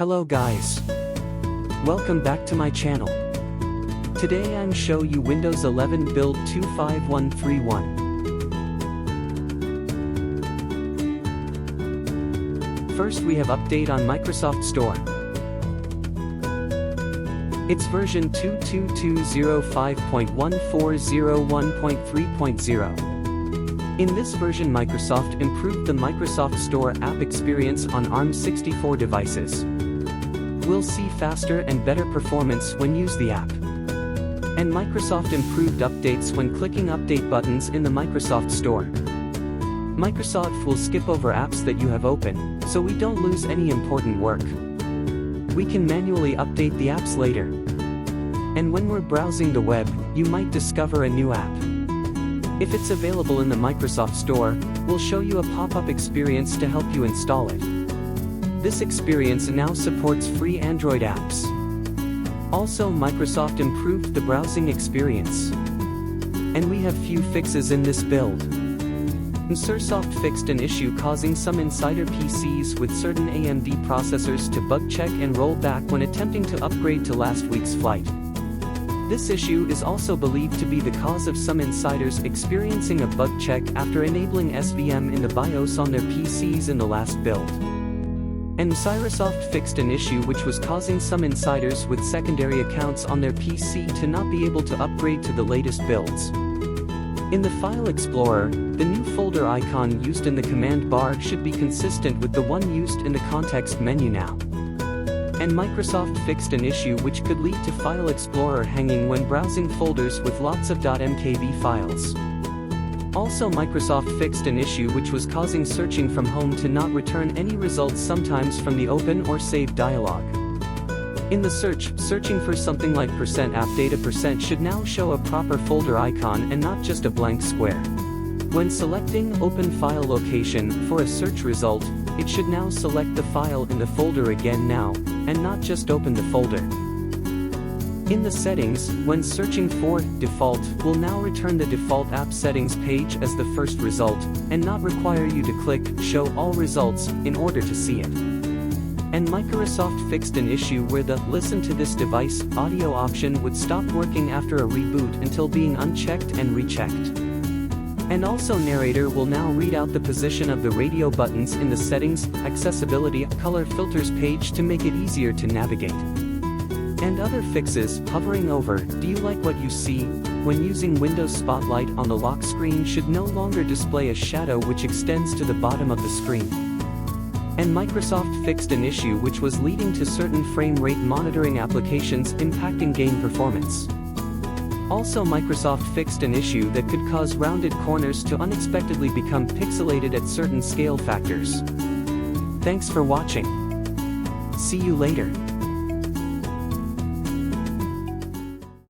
Hello guys. Welcome back to my channel. Today I'm show you Windows 11 build 25131. First we have update on Microsoft Store. It's version 22205.1401.3.0. In this version Microsoft improved the Microsoft Store app experience on ARM64 devices. We'll see faster and better performance when use the app. And Microsoft improved updates when clicking update buttons in the Microsoft Store. Microsoft will skip over apps that you have open, so we don't lose any important work. We can manually update the apps later. And when we're browsing the web, you might discover a new app. If it's available in the Microsoft Store, we'll show you a pop-up experience to help you install it. This experience now supports free Android apps. Also, Microsoft improved the browsing experience. And we have few fixes in this build. Microsoft fixed an issue causing some insider PCs with certain AMD processors to bug check and roll back when attempting to upgrade to last week's flight. This issue is also believed to be the cause of some insiders experiencing a bug check after enabling SVM in the BIOS on their PCs in the last build. And Microsoft fixed an issue which was causing some insiders with secondary accounts on their PC to not be able to upgrade to the latest builds. In the File Explorer, the new folder icon used in the command bar should be consistent with the one used in the context menu now. And Microsoft fixed an issue which could lead to File Explorer hanging when browsing folders with lots of .mkv files. Also, Microsoft fixed an issue which was causing searching from home to not return any results sometimes from the open or save dialog. In the searching for something like %appdata% should now show a proper folder icon and not just a blank square. When selecting Open File Location for a search result, it should now select the file in the folder again now, and not just open the folder. In the settings, when searching for default, will now return the default app settings page as the first result, and not require you to click Show All Results in order to see it. And Microsoft fixed an issue where the Listen to this device audio option would stop working after a reboot until being unchecked and rechecked. And also narrator will now read out the position of the radio buttons in the settings, accessibility, color filters page to make it easier to navigate. And other fixes, hovering over, do you like what you see? When using Windows Spotlight on the lock screen should no longer display a shadow which extends to the bottom of the screen. And Microsoft fixed an issue which was leading to certain frame rate monitoring applications impacting game performance. Also, Microsoft fixed an issue that could cause rounded corners to unexpectedly become pixelated at certain scale factors. Thanks for watching. See you later.